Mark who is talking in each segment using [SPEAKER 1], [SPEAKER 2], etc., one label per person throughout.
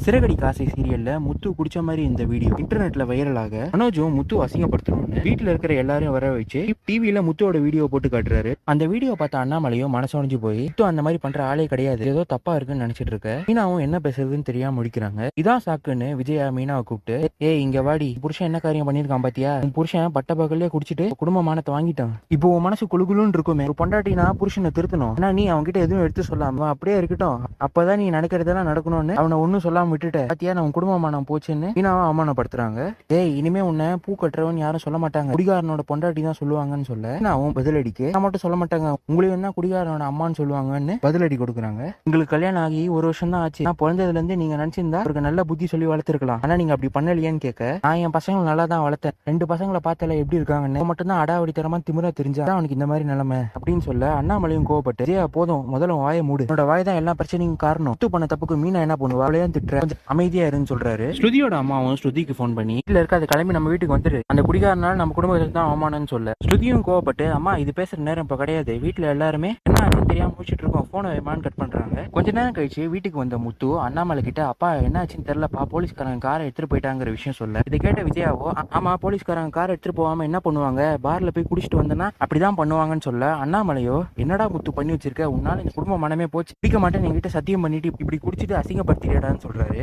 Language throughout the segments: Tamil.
[SPEAKER 1] சிறகடி காசை சீரியல்ல முத்து குடிச்ச மாதிரி இந்த வீடியோ இன்டர்நெட்ல வைரலாக மனோஜும் முத்து அசிங்கப்படுத்தணும்னு வீட்டுல இருக்கிற எல்லாரையும் வர வச்சு டிவியில முத்துவோட வீடியோ போட்டு காட்டுறாரு. அந்த வீடியோ பார்த்த அண்ணாமலையும் மனசொடைஞ்சு போய் முத்து அந்த மாதிரி பண்ற ஆளே கிடையாது, ஏதோ தப்பா இருக்குன்னு நினைச்சிட்டு இருக்க. மீனாவும் என்ன பேசுறதுன்னு தெரியாம முடிக்கிறாங்க. இதான் சாக்குன்னு விஜயா மீனாவை கூப்பிட்டு, ஏய் இங்க வாடி, புருஷன் என்ன காரியம் பண்ணிருக்கான் பாத்தியா? உன் புருஷன் பட்ட பகல்லே குடிச்சிட்டு குடும்பமானத்தை வாங்கிட்டான். இப்போ உன் மனசு குழுகுலுன்னு இருக்குமே, ஒரு பொண்டாட்டினா புருஷனை திருத்தணும். ஆனா நீ அவங்க கிட்ட எதுவும் எடுத்து சொல்லாம அப்படியே இருக்கட்டும், அப்பதான் நீ நடக்கிறதெல்லாம் நடக்கணும்னு அவனை ஒன்னும் சொல்லாம விட்டுட்ட பாத்தியா, நான் குடும்பமானம் போச்சுன்னு மீனாவை அவமானப்படுத்துறாங்க. ஏய் இனிமே உன்னை பூ கட்டுறவன் யாரும் சொல்ல மாட்டாங்க, குடிகாரனோட பொண்டாட்டி தான் சொல்லுவாங்கன்னு சொல்ல நான் பதிலடிக்கு, நான் மட்டும் சொல்ல மாட்டாங்க, உங்களையும் தான் குடிகாரனோட அம்மான்னு சொல்லுவாங்கன்னு பதிலடி கொடுக்குறாங்க. உங்களுக்கு கல்யாணம் ஆகி ஒரு வருஷம் தான் ஆச்சு, நான் பிறந்ததுல இருந்து நீங்க நினைச்சிருந்தா அவருக்கு நல்ல புத்தி சொல்லி வளர்த்துருக்கலாம், ஆனா நீங்க அப்படி பண்ணலையேன்னு கேட்க, நான் என் பசங்களை நல்லா தான் வளர்த்தேன், 2 பசங்களை பார்த்தால எப்படி இருக்காங்கன்னு மட்டும் தான் அடாவடி தரமா திமிரா தெரிஞ்சா அவனுக்கு இந்த மாதிரி நிலைமை அப்படின்னு சொல்ல அண்ணாமலையும் கோவப்பட்டு, போதும் முதல்ல வாயை மூடு, உன்னோட வாய் தான் எல்லா பிரச்சனையும் காரணம், முத்து பண்ண தப்புக்கு மீனா என்ன பண்ணுவா, அவளையும் திட்டுற, கொஞ்சம் அமைதியா இருன்னு சொல்றாரு. ஸ்ருதியோட அம்மாவும் ஸ்ருதிக்கு போன் பண்ணி, இல்ல இருக்காது கிளம்பி நம்ம வீட்டுக்கு வந்துரு, அந்த குடிகாரனால நம்ம குடும்பத்துக்கு தான் அவமானம்னு சொல்ல ஸ்ருதியும் கோவப்பட்டு, அம்மா இது பேசுற நேரம் இப்ப கிடையாது, வீட்டுல எல்லாருமே என்ன ஆச்சுன்னு தெரியாம முடிச்சிட்டு இருக்கோம், போனை வைமான்னு கட் பண்றாங்க. கொஞ்ச நேரம் கழிச்சு வீட்டுக்கு வந்த முத்து அண்ணாமலை கிட்ட, அப்பா என்ன ஆச்சுன்னு தெரியலப்பா, போலீஸ்காரங்க காரை எடுத்துட்டு போயிட்டாங்கிற விஷயம் சொல்ல, இதை கேட்ட விஜயாவோ, ஆமா போலீஸ்காரங்க காரை எடுத்துட்டு போகாம என்ன பண்ணுவாங்க, பார்ல போய் குடிச்சிட்டு வந்தனா அப்படிதான் பண்ணுவாங்கன்னு சொல்ல, அண்ணாமலையோ என்னடா முத்து பண்ணி வச்சிருக்க, உன்னால இந்த குடும்ப மனமே போச்சு, பிடிக்க மாட்டேன் என்கிட்ட சத்தியம் பண்ணிட்டு இப்படி குடிச்சிட்டு அசிங்கப்படுத்திடான்னு சொல்றாரு.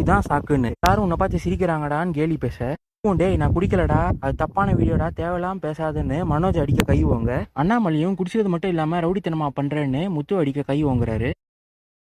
[SPEAKER 1] இதான் சாக்குன்னு எல்லாரும் உன்னை பார்த்து சிரிக்கிறாங்கடான்னு கேலி பேச, டேய் நான் குடிக்கலடா, அது தப்பான வீடியோடா, தேவையில்லாம பேசாதுன்னு மனோஜ் அடிக்க கை ஓங்க, அண்ணாமலையும் குடிச்சது மட்டும் இல்லாம ரவுடித்தனமா பண்றேன்னு முத்து அடிக்க கை ஓங்குறாரு.